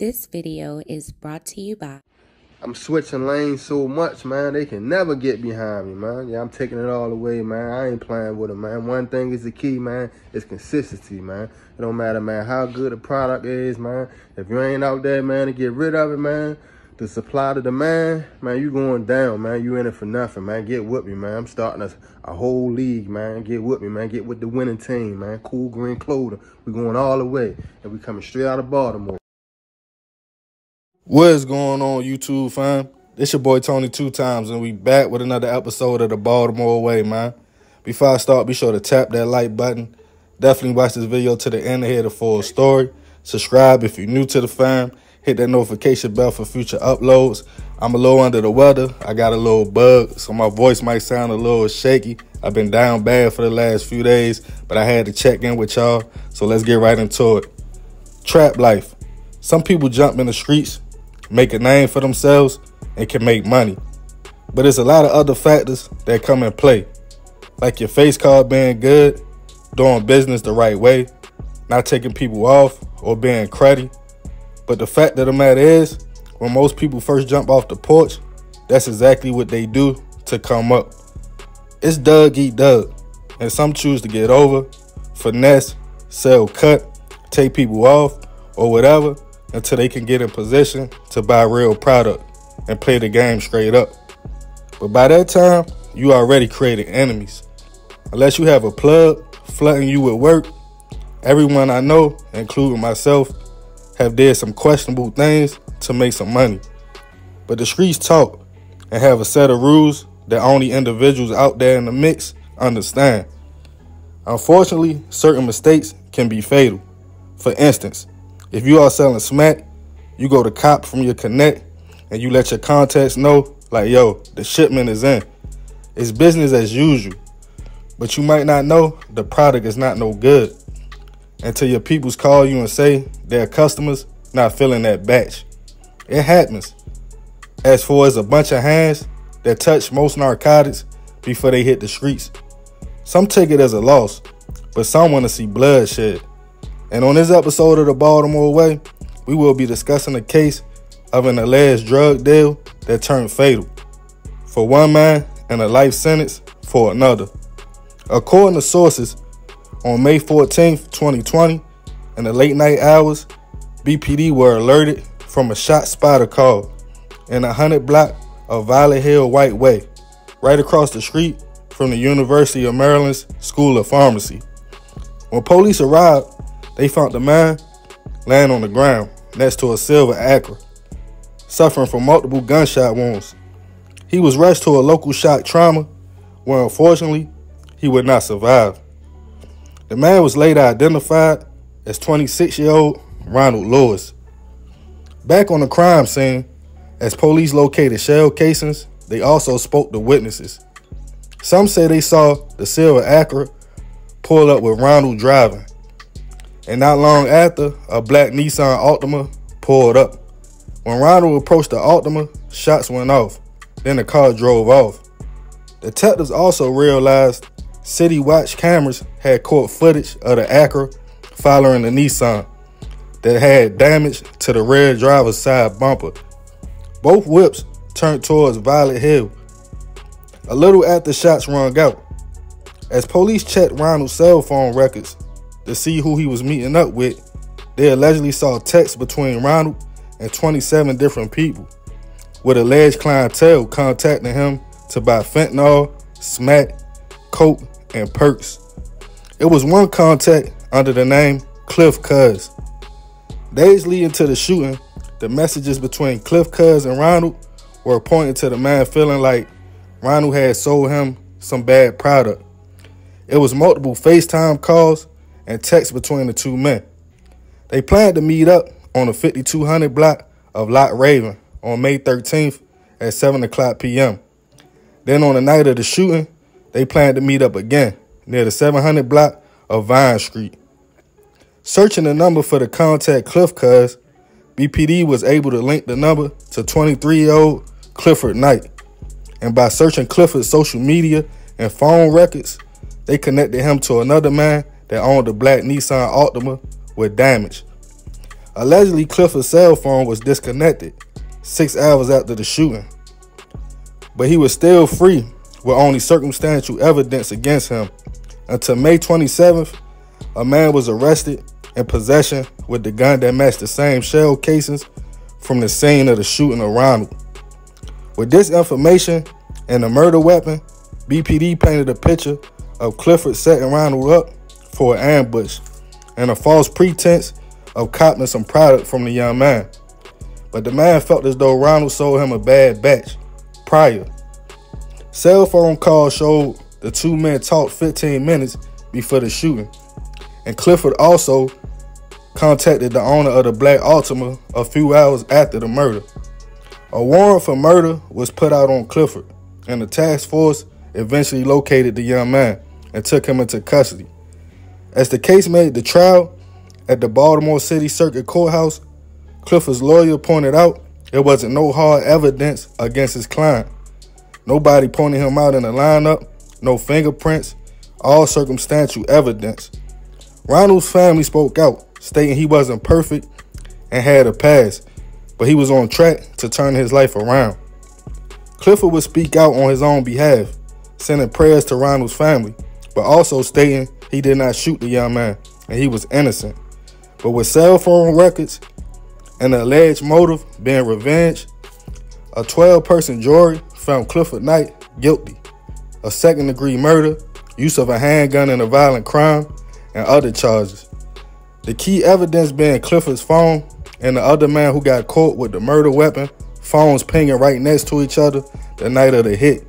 This video is brought to you by... I'm switching lanes so much, man, they can never get behind me, man. Yeah, I'm taking it all away, man. I ain't playing with it, man. One thing is the key, man, is consistency, man. It don't matter, man, how good the product is, man. If you ain't out there, man, to get rid of it, man, the supply to demand, man, you going down, man. You in it for nothing, man. Get with me, man. I'm starting a whole league, man. Get with me, man. Get with the winning team, man. Cool Green Clothing. We going all the way, and we coming straight out of Baltimore. What is going on, YouTube fam? It's your boy Tony 2Times, and we back with another episode of the Baltimore Way, man. Before I start, be sure to tap that like button. Definitely watch this video to the end to hear the full story. Subscribe if you're new to the fam. Hit that notification bell for future uploads. I'm a little under the weather. I got a little bug, so my voice might sound a little shaky. I've been down bad for the last few days, but I had to check in with y'all, so let's get right into it. Trap life. Some people jump in the streets, make a name for themselves, and can make money. But there's a lot of other factors that come in play, like your face card being good, doing business the right way, not taking people off, or being cruddy. But the fact of the matter is, when most people first jump off the porch, that's exactly what they do to come up. It's Doug eat Doug, and some choose to get over, finesse, sell cut, take people off, or whatever, until they can get in position to buy real product and play the game straight up. But by that time, you already created enemies. Unless you have a plug flooding you with work, everyone I know, including myself, have did some questionable things to make some money. But the streets talk and have a set of rules that only individuals out there in the mix understand. Unfortunately, certain mistakes can be fatal. For instance, if you are selling smack, you go to cop from your connect and you let your contacts know, like, yo, the shipment is in. It's business as usual. But you might not know the product is not no good until your peoples call you and say their customers not filling that batch. It happens. As far as a bunch of hands that touch most narcotics before they hit the streets. Some take it as a loss, but some want to see bloodshed. And on this episode of the Baltimore Way, we will be discussing a case of an alleged drug deal that turned fatal for one man and a life sentence for another. According to sources, on May 14th, 2020, in the late night hours, BPD were alerted from a shot spotter call in 100 block of Violet Hill White Way, right across the street from the University of Maryland's School of Pharmacy. When police arrived, they found the man laying on the ground next to a silver Acura, suffering from multiple gunshot wounds. He was rushed to a local shock trauma where unfortunately he would not survive. The man was later identified as 26-year-old Ronald Lewis. Back on the crime scene, as police located shell casings, they also spoke to witnesses. Some say they saw the silver Acura pull up with Ronald driving. And not long after, a black Nissan Altima pulled up. When Ronald approached the Altima, shots went off. Then the car drove off. Detectives also realized city watch cameras had caught footage of the Acura following the Nissan that had damage to the rear driver's side bumper. Both whips turned towards Violet Hill a little after shots rung out. As police checked Ronald's cell phone records to see who he was meeting up with, they allegedly saw texts between Ronald and 27 different people, with alleged clientele contacting him to buy fentanyl, smack, coke, and perks. It was one contact under the name Cliff Cuz. Days leading to the shooting, the messages between Cliff Cuz and Ronald were pointing to the man feeling like Ronald had sold him some bad product. It was multiple FaceTime calls and texts between the two men. They planned to meet up on the 5200 block of Lot Raven on May 13th at 7 o'clock p.m. Then on the night of the shooting, they planned to meet up again near the 700 block of Vine Street. Searching the number for the contact Cliff Cuz, BPD was able to link the number to 23-year-old Clifford Knight. And by searching Clifford's social media and phone records, they connected him to another man that owned a black Nissan Altima with damage. Allegedly, Clifford's cell phone was disconnected 6 hours after the shooting, but he was still free with only circumstantial evidence against him. Until May 27th, a man was arrested in possession with the gun that matched the same shell casings from the scene of the shooting of Ronald. With this information and the murder weapon, BPD painted a picture of Clifford setting Ronald up for an ambush and a false pretense of copping some product from the young man. But the man felt as though Ronald sold him a bad batch prior. Cell phone calls showed the two men talked 15 minutes before the shooting, and Clifford also contacted the owner of the black Altima a few hours after the murder. A warrant for murder was put out on Clifford, and the task force eventually located the young man and took him into custody. As the case made the trial at the Baltimore City Circuit Courthouse, Clifford's lawyer pointed out there wasn't no hard evidence against his client. Nobody pointed him out in the lineup, no fingerprints, all circumstantial evidence. Ronald's family spoke out, stating he wasn't perfect and had a past, but he was on track to turn his life around. Clifford would speak out on his own behalf, sending prayers to Ronald's family, but also stating he did not shoot the young man and he was innocent. But with cell phone records and the alleged motive being revenge, a 12-person jury found Clifford Knight guilty of second-degree murder, use of a handgun in a violent crime, and other charges. The key evidence being Clifford's phone and the other man who got caught with the murder weapon, phones pinging right next to each other the night of the hit.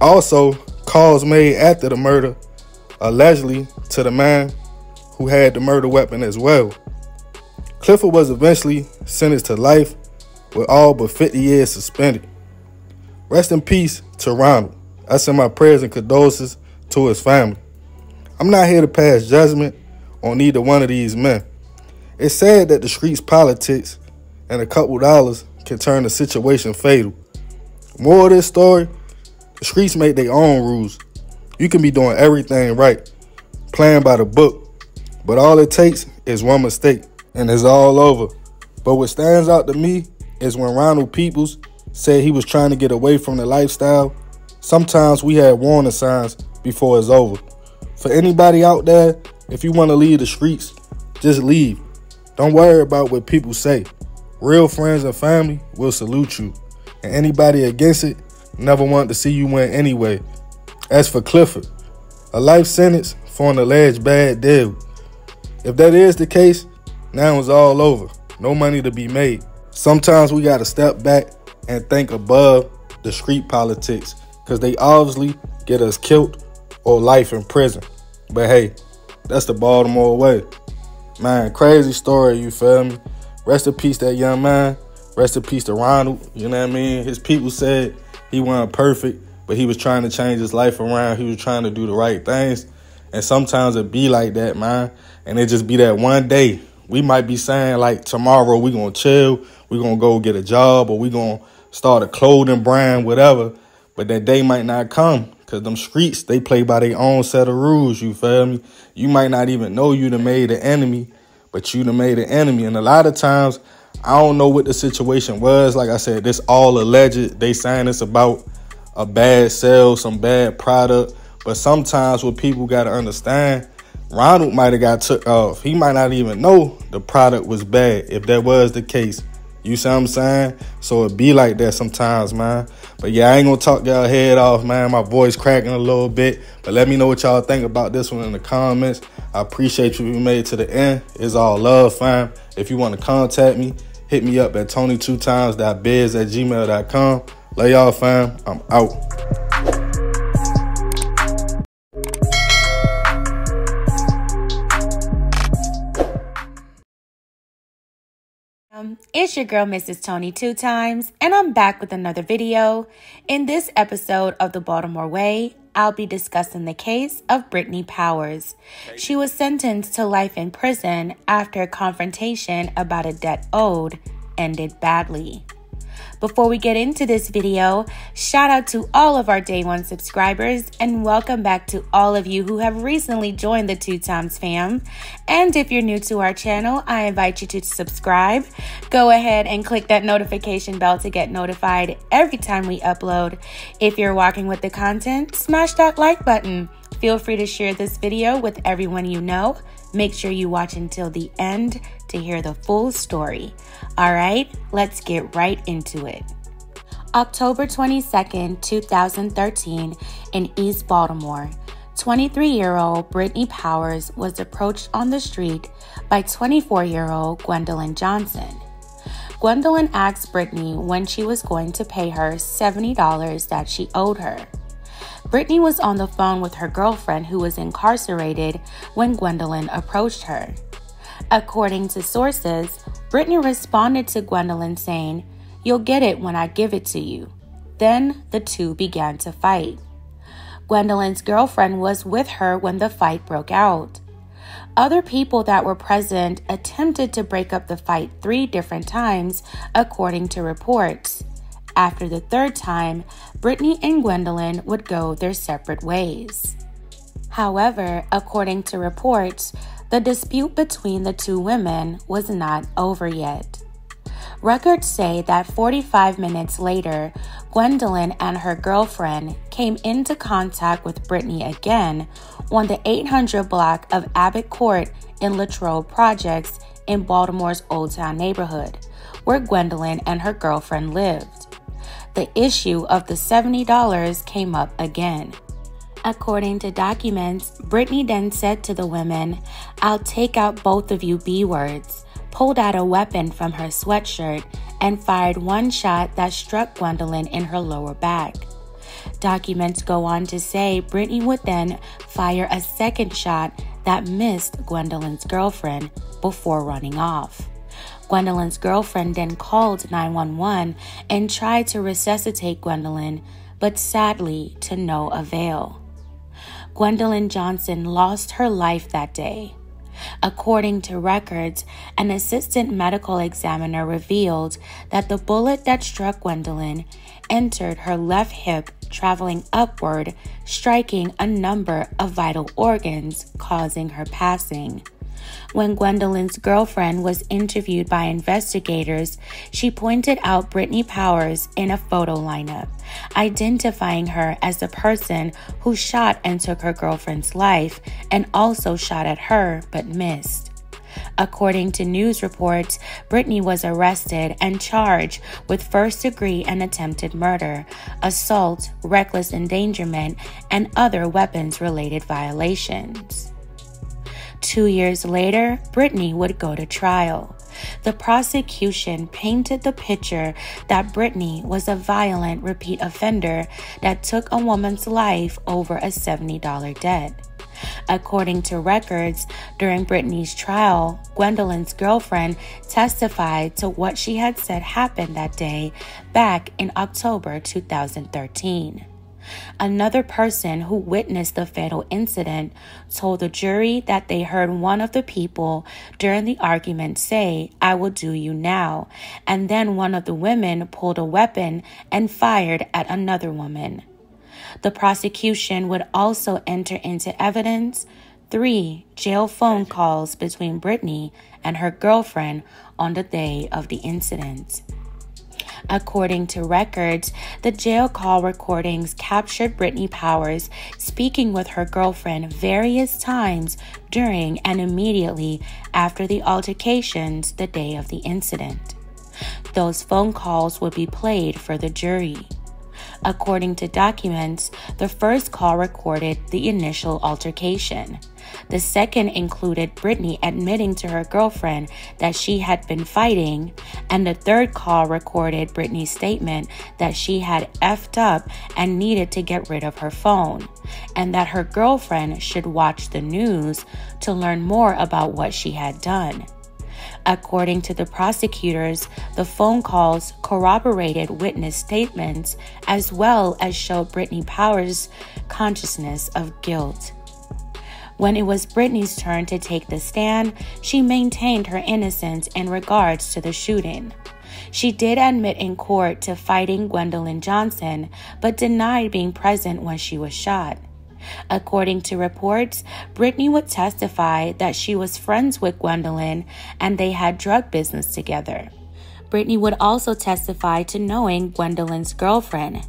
Also, calls made after the murder, allegedly to the man who had the murder weapon as well. Clifford was eventually sentenced to life with all but 50 years suspended. Rest in peace to Ronald. I send my prayers and condolences to his family. I'm not here to pass judgment on either one of these men. It's sad that the streets politics and a couple dollars can turn the situation fatal. More of this story, the streets make their own rules. You can be doing everything right, playing by the book, but all it takes is one mistake, and it's all over. But what stands out to me is when Ronald Peoples said he was trying to get away from the lifestyle. Sometimes we had warning signs before it's over. For anybody out there, if you want to leave the streets, just leave. Don't worry about what people say. Real friends and family will salute you. And anybody against it never want to see you win anyway. As for Clifford, a life sentence for an alleged bad deal. If that is the case, now it's all over. No money to be made. Sometimes we got to step back and think above the street politics, because they obviously get us killed or life in prison. But hey, that's the Baltimore way. Man, crazy story, you feel me? Rest in peace that young man. Rest in peace to Ronald, you know what I mean? His people said he wasn't perfect, but he was trying to change his life around. He was trying to do the right things. And sometimes it be like that, man. And it just be that one day. We might be saying, like, tomorrow we going to chill, we going to go get a job, or we going to start a clothing brand, whatever. But that day might not come, because them streets, they play by their own set of rules, you feel me? You might not even know you done made an enemy, but you done made an enemy. And a lot of times, I don't know what the situation was. Like I said, this all alleged. They saying it's about a bad sale, some bad product. But sometimes what people got to understand, Ronald might have got took off. He might not even know the product was bad if that was the case. You see what I'm saying? So it be like that sometimes, man. But yeah, I ain't gonna talk y'all head off, man. My voice cracking a little bit. But let me know what y'all think about this one in the comments. I appreciate you if you made it to the end. It's all love, fam. If you want to contact me, hit me up at tony2times.biz@gmail.com. Love y'all, fam. I'm out. It's your girl, Mrs. Tony 2 Times, and I'm back with another video. In this episode of the Baltimore Way, I'll be discussing the case of Brittany Powers. She was sentenced to life in prison after a confrontation about a debt owed ended badly. Before we get into this video, shout out to all of our Day 1 subscribers and welcome back to all of you who have recently joined the 2 Times fam. And if you're new to our channel, I invite you to subscribe. Go ahead and click that notification bell to get notified every time we upload. If you're walking with the content, smash that like button. Feel free to share this video with everyone you know. Make sure you watch until the end to hear the full story. All right, let's get right into it. October 22nd, 2013, in East Baltimore, 23-year-old Brittany Powers was approached on the street by 24-year-old Gwendolyn Johnson. Gwendolyn asked Brittany when she was going to pay her $70 that she owed her. Brittany was on the phone with her girlfriend who was incarcerated when Gwendolyn approached her. According to sources, Brittany responded to Gwendolyn saying, "You'll get it when I give it to you." Then the two began to fight. Gwendolyn's girlfriend was with her when the fight broke out. Other people that were present attempted to break up the fight 3 different times, according to reports. After the 3rd time, Brittany and Gwendolyn would go their separate ways. However, according to reports, the dispute between the 2 women was not over yet. Records say that 45 minutes later, Gwendolyn and her girlfriend came into contact with Brittany again on the 800 block of Abbott Court in Latrobe Projects in Baltimore's Old Town neighborhood, where Gwendolyn and her girlfriend lived. The issue of the $70 came up again. According to documents, Brittany then said to the women, "I'll take out both of you B words," pulled out a weapon from her sweatshirt, and fired one shot that struck Gwendolyn in her lower back. Documents go on to say Brittany would then fire a 2nd shot that missed Gwendolyn's girlfriend before running off. Gwendolyn's girlfriend then called 911 and tried to resuscitate Gwendolyn, but sadly to no avail. Gwendolyn Johnson lost her life that day. According to records, an assistant medical examiner revealed that the bullet that struck Gwendolyn entered her left hip, traveling upward, striking a number of vital organs, causing her passing. When Gwendolyn's girlfriend was interviewed by investigators, she pointed out Brittany Powers in a photo lineup, identifying her as the person who shot and took her girlfriend's life and also shot at her but missed. According to news reports, Brittany was arrested and charged with first-degree and attempted murder, assault, reckless endangerment, and other weapons-related violations. 2 years later, Brittany would go to trial. The prosecution painted the picture that Brittany was a violent repeat offender that took a woman's life over a $70 debt. According to records, during Brittany's trial, Gwendolyn's girlfriend testified to what she had said happened that day back in October 2013. Another person who witnessed the fatal incident told the jury that they heard one of the people during the argument say, "I will do you now," and then one of the women pulled a weapon and fired at another woman. The prosecution would also enter into evidence 3 jail phone calls between Brittany and her girlfriend on the day of the incident. According to records, the jail call recordings captured Brittany Powers speaking with her girlfriend various times during and immediately after the altercations the day of the incident. Those phone calls would be played for the jury. According to documents, the first call recorded the initial altercation. The second included Brittany admitting to her girlfriend that she had been fighting, and the third call recorded Brittany's statement that she had effed up and needed to get rid of her phone, and that her girlfriend should watch the news to learn more about what she had done. According to the prosecutors, the phone calls corroborated witness statements as well as showed Brittany Powers' consciousness of guilt. When it was Brittany's turn to take the stand, she maintained her innocence in regards to the shooting. She did admit in court to fighting Gwendolyn Johnson, but denied being present when she was shot. According to reports, Brittany would testify that she was friends with Gwendolyn and they had drug business together. Brittany would also testify to knowing Gwendolyn's girlfriend.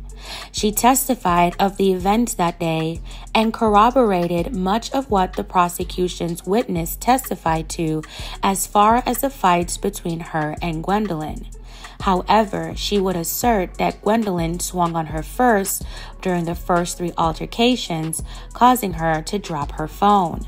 She testified of the events that day and corroborated much of what the prosecution's witness testified to as far as the fights between her and Gwendolyn. However, she would assert that Gwendolyn swung on her first during the first 3 altercations, causing her to drop her phone.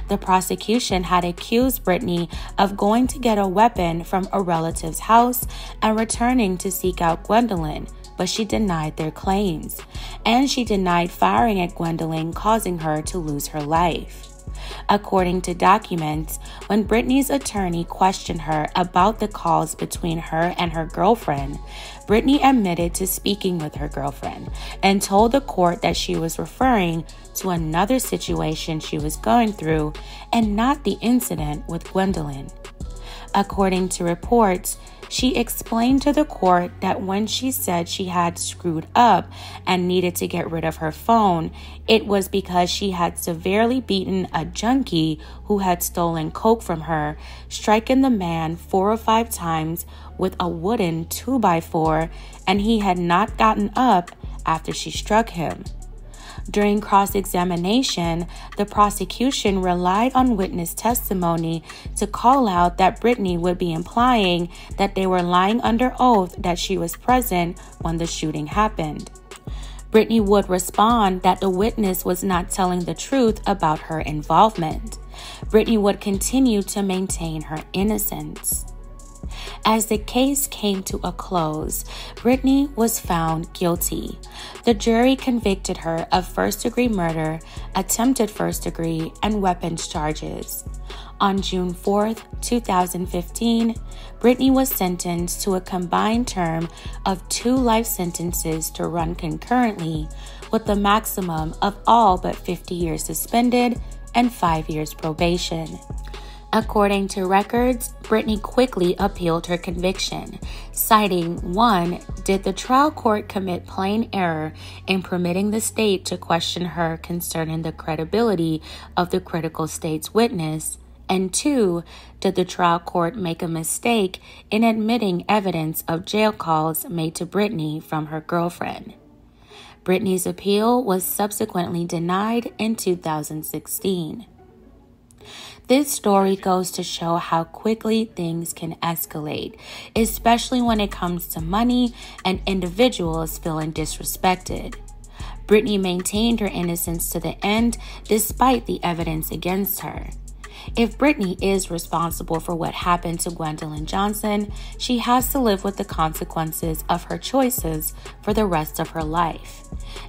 The prosecution had accused Brittany of going to get a weapon from a relative's house and returning to seek out Gwendolyn, but she denied their claims, and she denied firing at Gwendolyn, causing her to lose her life. According to documents, when Brittany's attorney questioned her about the calls between her and her girlfriend, Brittany admitted to speaking with her girlfriend and told the court that she was referring to another situation she was going through and not the incident with Gwendolyn. According to reports, she explained to the court that when she said she had screwed up and needed to get rid of her phone, it was because she had severely beaten a junkie who had stolen coke from her, striking the man 4 or 5 times with a wooden 2x4, and he had not gotten up after she struck him. During cross-examination, the prosecution relied on witness testimony to call out that Brittany would be implying that they were lying under oath that she was present when the shooting happened. Brittany would respond that the witness was not telling the truth about her involvement. Brittany would continue to maintain her innocence. As the case came to a close, Brittany was found guilty. The jury convicted her of first-degree murder, attempted first-degree, and weapons charges. On June 4, 2015, Brittany was sentenced to a combined term of 2 life sentences to run concurrently, with the maximum of all but 50 years suspended and 5 years probation. According to records, Brittany quickly appealed her conviction, citing 1. Did the trial court commit plain error in permitting the state to question her concerning the credibility of the critical state's witness? And 2. Did the trial court make a mistake in admitting evidence of jail calls made to Brittany from her girlfriend? Brittany's appeal was subsequently denied in 2016. This story goes to show how quickly things can escalate, especially when it comes to money and individuals feeling disrespected. Brittany maintained her innocence to the end despite the evidence against her. If Brittany is responsible for what happened to Gwendolyn Johnson, she has to live with the consequences of her choices for the rest of her life.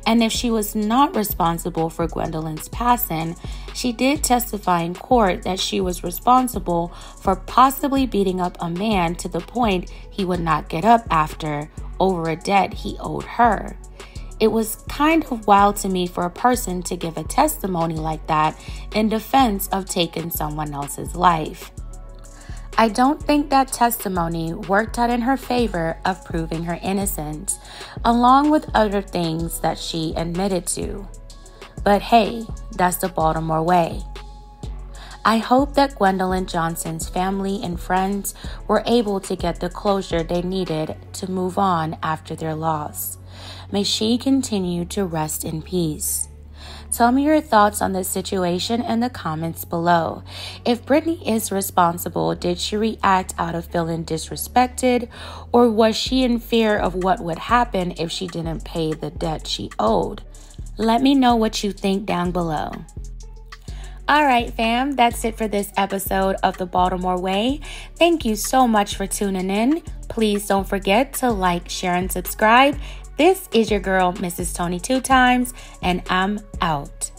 And if she was not responsible for Gwendolyn's passing, she did testify in court that she was responsible for possibly beating up a man to the point he would not get up after over a debt he owed her. It was kind of wild to me for a person to give a testimony like that in defense of taking someone else's life. I don't think that testimony worked out in her favor of proving her innocence, along with other things that she admitted to. But hey, that's the Baltimore way. I hope that Gwendolyn Johnson's family and friends were able to get the closure they needed to move on after their loss. May she continue to rest in peace. Tell me your thoughts on this situation in the comments below. If Brittany is responsible, did she react out of feeling disrespected, or was she in fear of what would happen if she didn't pay the debt she owed? Let me know what you think down below. All right, fam, that's it for this episode of The Baltimore Way. Thank you so much for tuning in. Please don't forget to like, share, and subscribe. This is your girl, Mrs. Tony 2 Times, and I'm out.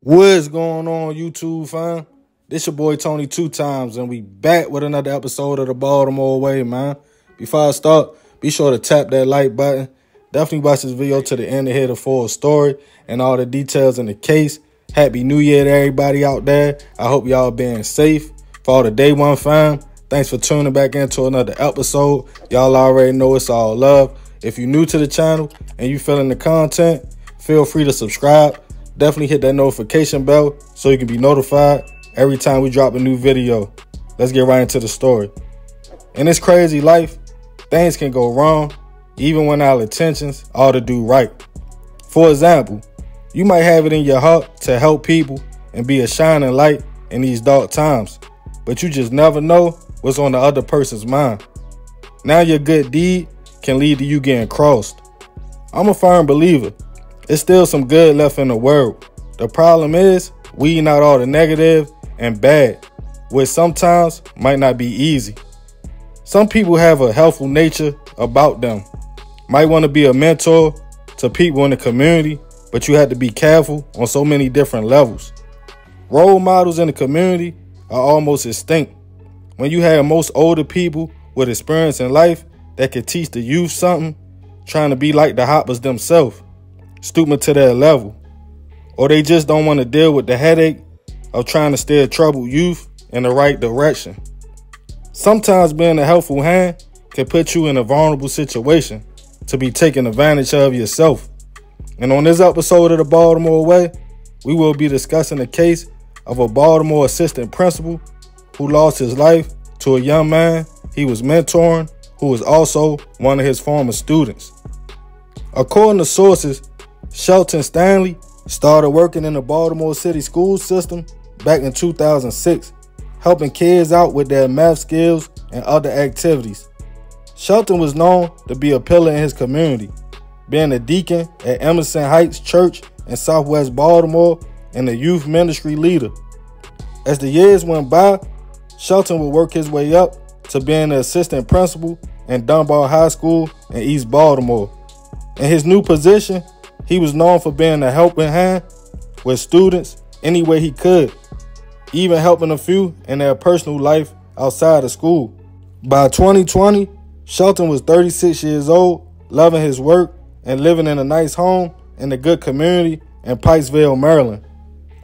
What's going on, YouTube fam? This your boy Tony 2 Times, and we back with another episode of The Baltimore Way, man. Before I start, be sure to tap that like button, Definitely watch this video to the end to hear the full story and all the details in the case. Happy New Year to everybody out there. I hope y'all being safe. For all the Day One fam, thanks for tuning back into another episode. Y'all already know it's all love. If you're new to the channel and you feeling the content, feel free to subscribe. Definitely hit that notification bell so you can be notified every time we drop a new video. Let's get right into the story. In this crazy life, things can go wrong, even when our intentions are to do right. For example, you might have it in your heart to help people and be a shining light in these dark times, but you just never know what's on the other person's mind. Now your good deed can lead to you getting crossed. I'm a firm believer. There's still some good left in the world. The problem is weeding out all the negative and bad, which sometimes might not be easy. Some people have a helpful nature about them. Might want to be a mentor to people in the community, but you have to be careful on so many different levels. Role models in the community are almost extinct. When you have most older people with experience in life that can teach the youth something, trying to be like the hoppers themselves, stooping to their level, or they just don't want to deal with the headache of trying to steer troubled youth in the right direction. Sometimes being a helpful hand can put you in a vulnerable situation to be taken advantage of yourself. And on this episode of the Baltimore Way, we will be discussing the case of a Baltimore assistant principal who lost his life to a young man he was mentoring who was also one of his former students. According to sources, Shelton Stanley started working in the Baltimore City school system back in 2006, helping kids out with their math skills and other activities. Shelton was known to be a pillar in his community, being a deacon at Emerson Heights Church in Southwest Baltimore and a youth ministry leader. As the years went by, Shelton would work his way up to being the assistant principal in Dunbar High School in East Baltimore. In his new position, he was known for being a helping hand with students any way he could, even helping a few in their personal life outside of school. By 2020, Shelton was 36 years old, loving his work and living in a nice home in a good community in Pikesville, Maryland.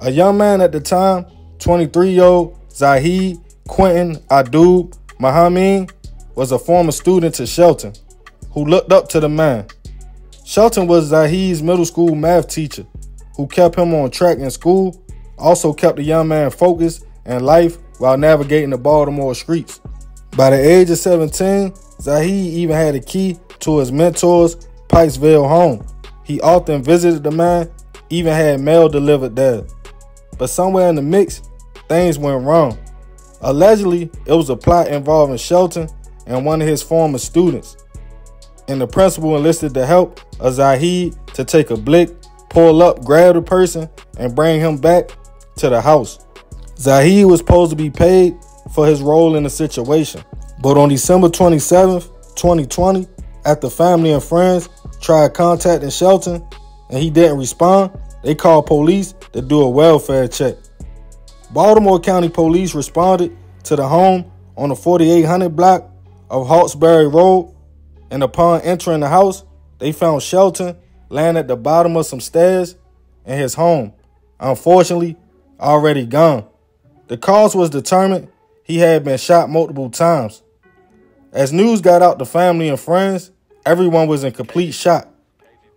A young man at the time, 23-year-old Zahid Quentin Adub Mahameen, was a former student to Shelton, who looked up to the man. Shelton was Zahid's middle school math teacher, who kept him on track in school, also kept the young man focused in life while navigating the Baltimore streets. By the age of 17, Zahid even had a key to his mentor's Pikesville home. He often visited the man, even had mail delivered there. But somewhere in the mix, things went wrong. Allegedly, it was a plot involving Shelton and one of his former students, and the principal enlisted the help of Zahid to take a blick, pull up, grab the person, and bring him back to the house. Zahid was supposed to be paid for his role in the situation, but on December 27th, 2020, after family and friends tried contacting Shelton and he didn't respond, they called police to do a welfare check. Baltimore County Police responded to the home on the 4800 block of Hawkesbury Road, and upon entering the house, they found Shelton laying at the bottom of some stairs in his home, unfortunately already gone. The cause was determined he had been shot multiple times. As news got out to family and friends, everyone was in complete shock.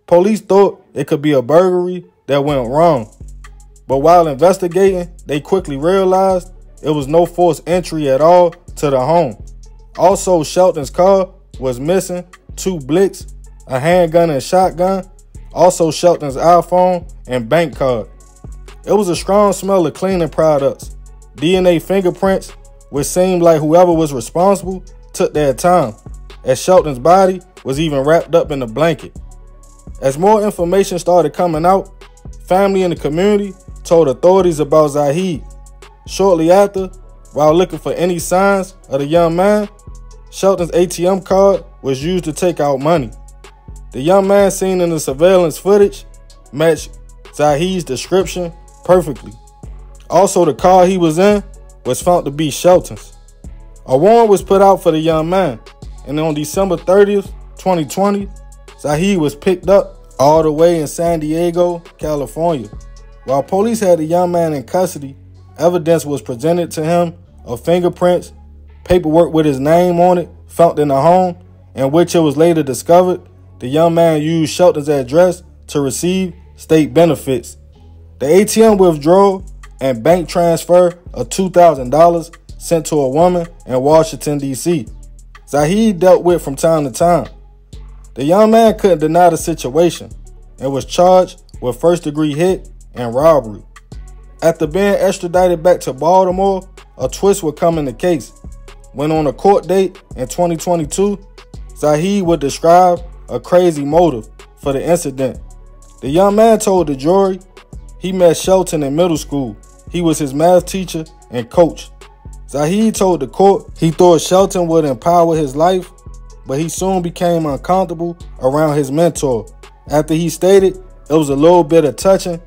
Police thought it could be a burglary that went wrong, but while investigating, they quickly realized it was no forced entry at all to the home. Also, Shelton's car was missing 2 blicks, a handgun and shotgun, also Shelton's iPhone and bank card. It was a strong smell of cleaning products, DNA fingerprints, which seemed like whoever was responsible took their time, as Shelton's body was even wrapped up in a blanket. As more information started coming out, family and the community told authorities about Zahid. Shortly after, while looking for any signs of the young man, Shelton's ATM card was used to take out money. The young man seen in the surveillance footage matched Zahid's description perfectly. Also, the car he was in was found to be Shelton's. A warrant was put out for the young man, and on December 30th, 2020, Zahid was picked up all the way in San Diego, California. While police had the young man in custody, evidence was presented to him of fingerprints, paperwork with his name on it found in the home, in which it was later discovered the young man used Shelton's address to receive state benefits. The ATM withdrawal and bank transfer of $2,000 sent to a woman in Washington, D.C. Zahid dealt with from time to time. The young man couldn't deny the situation and was charged with first-degree hit and robbery. After being extradited back to Baltimore, a twist would come in the case. When on a court date in 2022, Zahid would describe a crazy motive for the incident. The young man told the jury he met Shelton in middle school. He was his math teacher and coach. Zahid told the court he thought Shelton would empower his life, but he soon became uncomfortable around his mentor. After he stated it was a little bit of touching,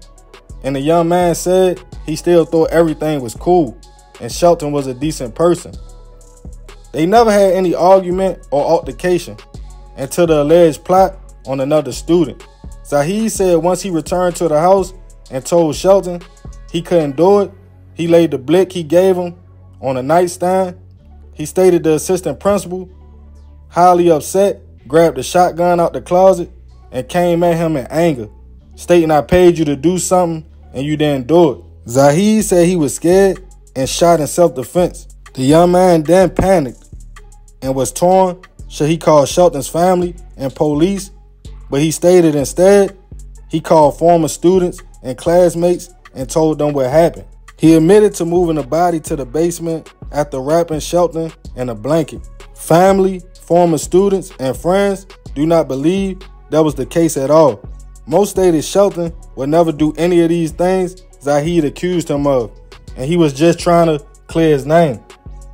and the young man said he still thought everything was cool and Shelton was a decent person. They never had any argument or altercation until the alleged plot on another student. Zahid said once he returned to the house and told Shelton he couldn't do it, he laid the blick he gave him on a nightstand. He stated the assistant principal, highly upset, grabbed the shotgun out the closet and came at him in anger, stating, "I paid you to do something and you didn't do it." Zahid said he was scared and shot in self-defense. The young man then panicked and was torn should he call Shelton's family and police, but he stated instead he called former students and classmates and told them what happened. He admitted to moving the body to the basement after wrapping Shelton in a blanket. Family, former students, and friends do not believe that was the case at all. Most stated Shelton would never do any of these things Zahid accused him of, and he was just trying to clear his name.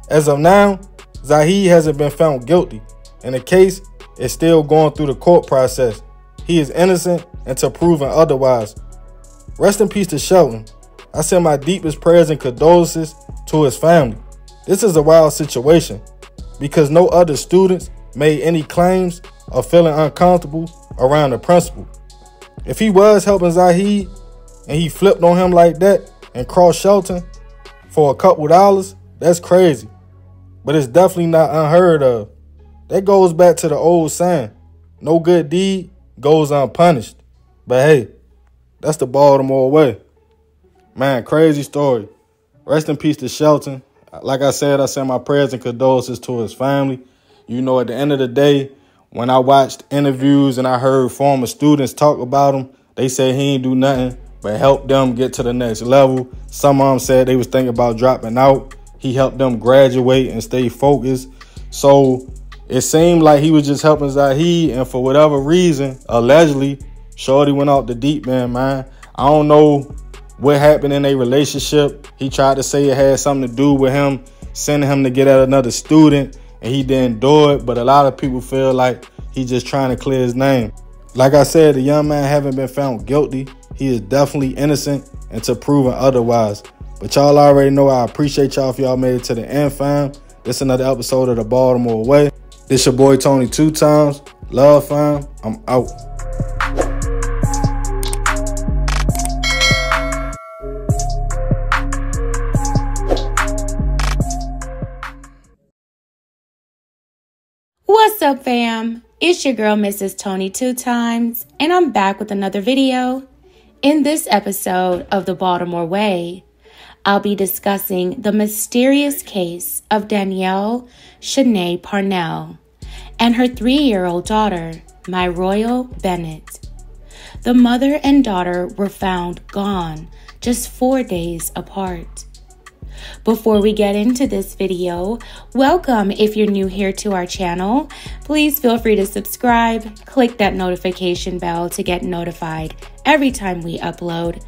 As of now, Zahid hasn't been found guilty, and the case is still going through the court process. He is innocent until proven otherwise. Rest in peace to Shelton. I send my deepest prayers and condolences to his family. This is a wild situation because no other students made any claims of feeling uncomfortable around the principal. If he was helping Zahid and he flipped on him like that and crossed Shelton for a couple dollars, that's crazy. But it's definitely not unheard of. That goes back to the old saying, no good deed goes unpunished. But hey, that's the Baltimore way. Man, crazy story. Rest in peace to Shelton. Like I said, I send my prayers and condolences to his family. You know, at the end of the day, when I watched interviews and I heard former students talk about him, they said he ain't do nothing but help them get to the next level. Some of them said they was thinking about dropping out. He helped them graduate and stay focused. So it seemed like he was just helping Zahid, and for whatever reason, allegedly, shorty went out the deep end, man. I don't know what happened in their relationship. He tried to say it had something to do with him sending him to get at another student, and he didn't do it. But a lot of people feel like he's just trying to clear his name. Like I said, the young man haven't been found guilty. He is definitely innocent until proven otherwise. But y'all already know I appreciate y'all if y'all made it to the end, fam. This is another episode of the Baltimore Way. This your boy Tony 2 times. Love, fam. I'm out. What's up, fam? It's your girl, Mrs. Tony 2 times, and I'm back with another video. In this episode of the Baltimore Way, I'll be discussing the mysterious case of Danielle Shanae Parnell and her 3-year-old daughter, Myroyal Bennett. The mother and daughter were found gone just 4 days apart. Before we get into this video, welcome if you're new here to our channel. Please feel free to subscribe, click that notification bell to get notified every time we upload.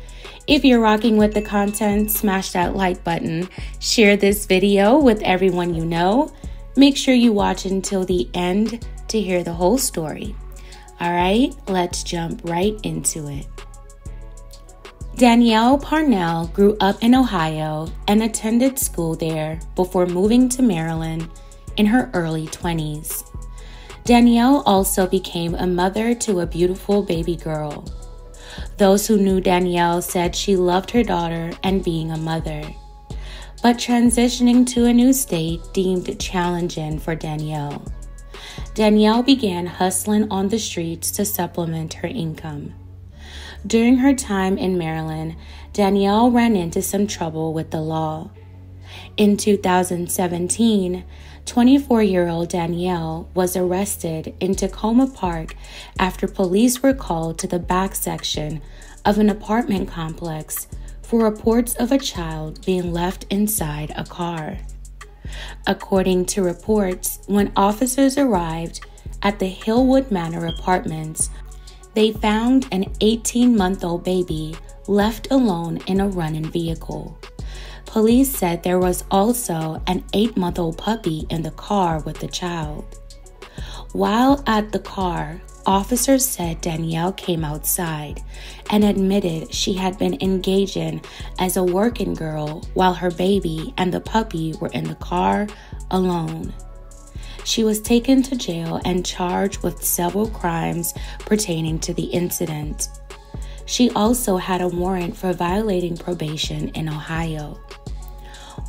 If you're rocking with the content, smash that like button, share this video with everyone you know. Make sure you watch until the end to hear the whole story. All right, let's jump right into it. Danielle Parnell grew up in Ohio and attended school there before moving to Maryland in her early 20s. Danielle also became a mother to a beautiful baby girl. Those who knew Danielle said she loved her daughter and being a mother, but transitioning to a new state deemed challenging for Danielle. Danielle began hustling on the streets to supplement her income. During her time in Maryland, Danielle ran into some trouble with the law. In 2017, 24-year-old Danielle was arrested in Tacoma Park after police were called to the back section of an apartment complex for reports of a child being left inside a car. According to reports, when officers arrived at the Hillwood Manor apartments, they found an 18-month-old baby left alone in a running vehicle. Police said there was also an 8-month-old puppy in the car with the child. While at the car, officers said Danielle came outside and admitted she had been engaging as a working girl while her baby and the puppy were in the car alone. She was taken to jail and charged with several crimes pertaining to the incident. She also had a warrant for violating probation in Ohio.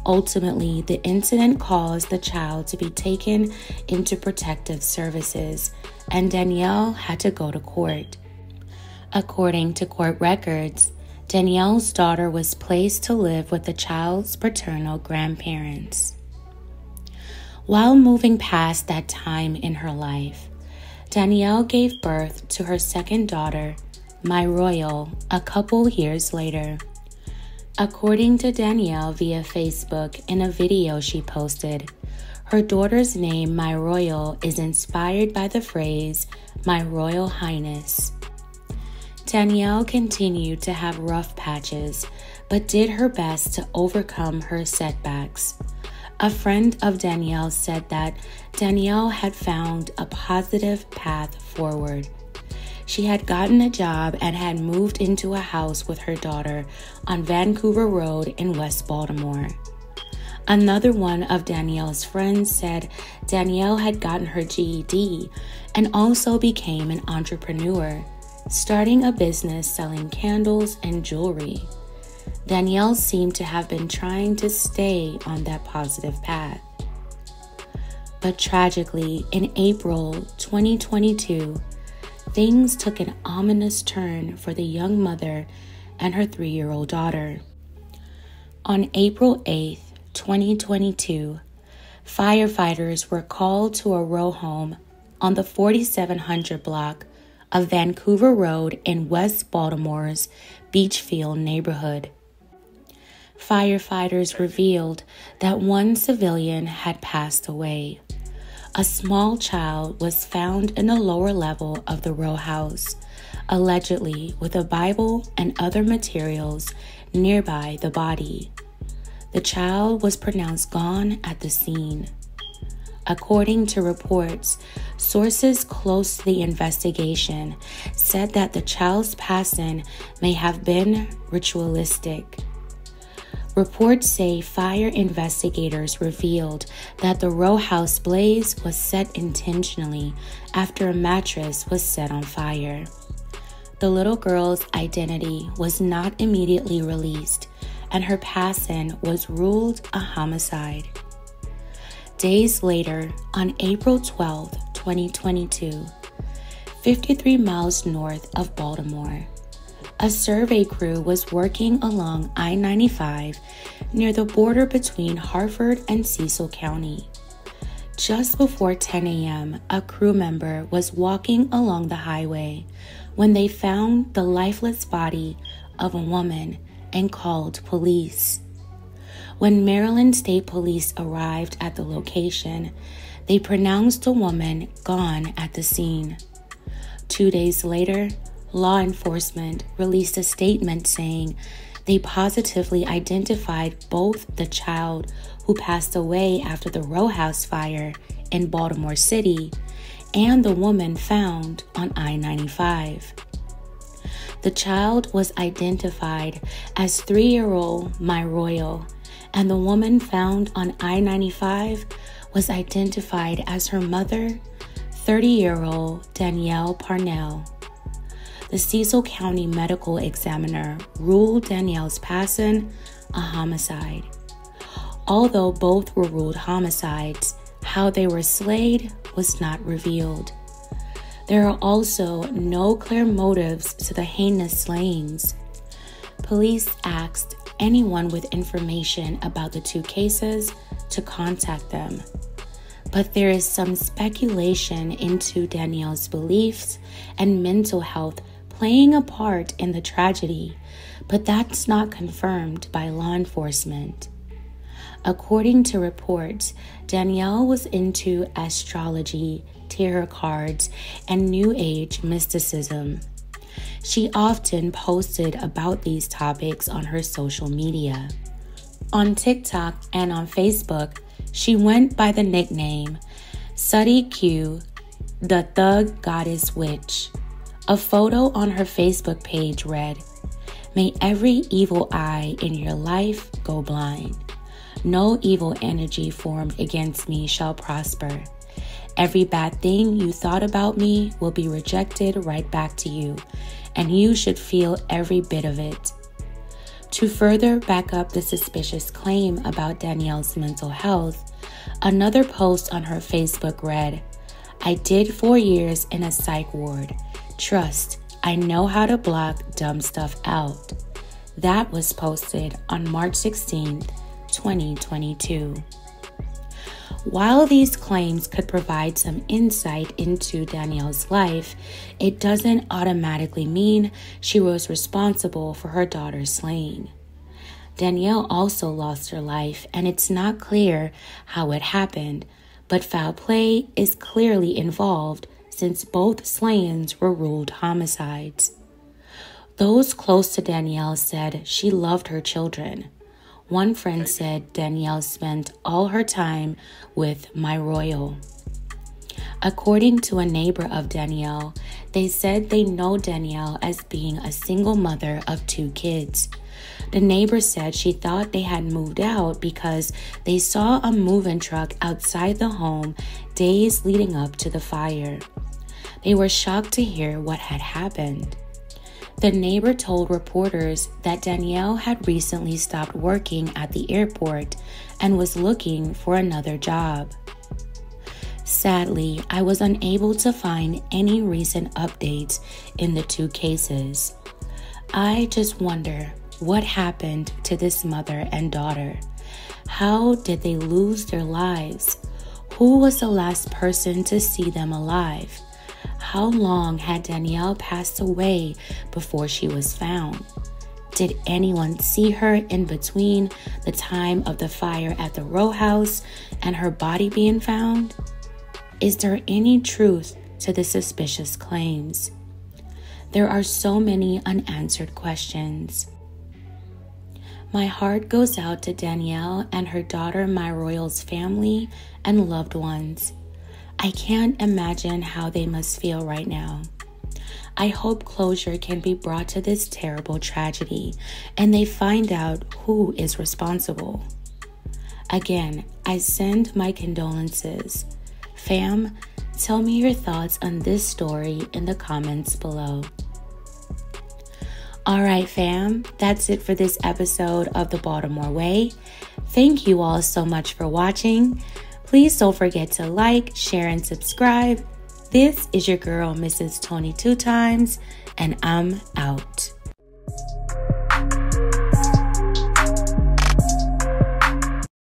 Ultimately, the incident caused the child to be taken into protective services, and Danielle had to go to court. According to court records, Danielle's daughter was placed to live with the child's paternal grandparents. While moving past that time in her life, Danielle gave birth to her second daughter, My Royal, a couple years later. According to Danielle via Facebook in a video she posted, her daughter's name, My Royal, is inspired by the phrase, My Royal Highness. Danielle continued to have rough patches, but did her best to overcome her setbacks. A friend of Danielle said that Danielle had found a positive path forward. She had gotten a job and had moved into a house with her daughter on Vancouver Road in West Baltimore. Another one of Danielle's friends said Danielle had gotten her GED and also became an entrepreneur, starting a business selling candles and jewelry. Danielle seemed to have been trying to stay on that positive path. But tragically, in April 2022, things took an ominous turn for the young mother and her 3-year-old daughter. On April 8th, 2022, firefighters were called to a row home on the 4700 block of Vancouver Road in West Baltimore's Beachfield neighborhood. Firefighters revealed that one civilian had passed away. A small child was found in the lower level of the row house, allegedly with a Bible and other materials nearby the body. The child was pronounced gone at the scene. According to reports, sources close to the investigation said that the child's passing may have been ritualistic. Reports say fire investigators revealed that the row house blaze was set intentionally after a mattress was set on fire. The little girl's identity was not immediately released, and her passing was ruled a homicide. Days later, on April 12, 2022, 53 miles north of Baltimore, a survey crew was working along I-95 near the border between Harford and Cecil County. Just before 10 a.m., a crew member was walking along the highway when they found the lifeless body of a woman and called police. When Maryland State Police arrived at the location, they pronounced the woman gone at the scene. 2 days later, law enforcement released a statement saying they positively identified both the child who passed away after the row house fire in Baltimore City and the woman found on I-95. The child was identified as 3-year-old My Royal, and the woman found on I-95 was identified as her mother, 30-year-old Danielle Parnell. The Cecil County Medical Examiner ruled Danielle's passing a homicide. Although both were ruled homicides, how they were slayed was not revealed. There are also no clear motives to the heinous slayings. Police asked anyone with information about the two cases to contact them. But there is some speculation into Danielle's beliefs and mental health playing a part in the tragedy, but that's not confirmed by law enforcement. According to reports, Danielle was into astrology, tarot cards, and New Age mysticism. She often posted about these topics on her social media. On TikTok and on Facebook, she went by the nickname Suddy Q, the Thug Goddess Witch. A photo on her Facebook page read, "May every evil eye in your life go blind. No evil energy formed against me shall prosper. Every bad thing you thought about me will be rejected right back to you, and you should feel every bit of it." To further back up the suspicious claim about Danielle's mental health, another post on her Facebook read, "I did 4 years in a psych ward. Trust, I know how to block dumb stuff out." That was posted on March 16th, 2022. While these claims could provide some insight into Danielle's life, it doesn't automatically mean she was responsible for her daughter's slaying. Danielle also lost her life, and it's not clear how it happened, but foul play is clearly involved since both slayings were ruled homicides. Those close to Danielle said she loved her children. One friend said Danielle spent all her time with my Royal. According to a neighbor of Danielle, they said they know Danielle as being a single mother of 2 kids. The neighbor said she thought they had moved out because they saw a moving truck outside the home days leading up to the fire. They were shocked to hear what had happened. The neighbor told reporters that Danielle had recently stopped working at the airport and was looking for another job. Sadly, I was unable to find any recent updates in the 2 cases. I just wonder what happened to this mother and daughter. How did they lose their lives? Who was the last person to see them alive? How long had Danielle passed away before she was found? Did anyone see her in between the time of the fire at the row house and her body being found? Is there any truth to the suspicious claims? There are so many unanswered questions. My heart goes out to Danielle and her daughter My Royal's family and loved ones. I can't imagine how they must feel right now. I hope closure can be brought to this terrible tragedy and they find out who is responsible. Again, I send my condolences. Fam, tell me your thoughts on this story in the comments below. Alright fam, that's it for this episode of the Baltimore Way. Thank you all so much for watching. Please don't forget to like, share, and subscribe. This is your girl, Mrs. Tony 2 Times, and I'm out.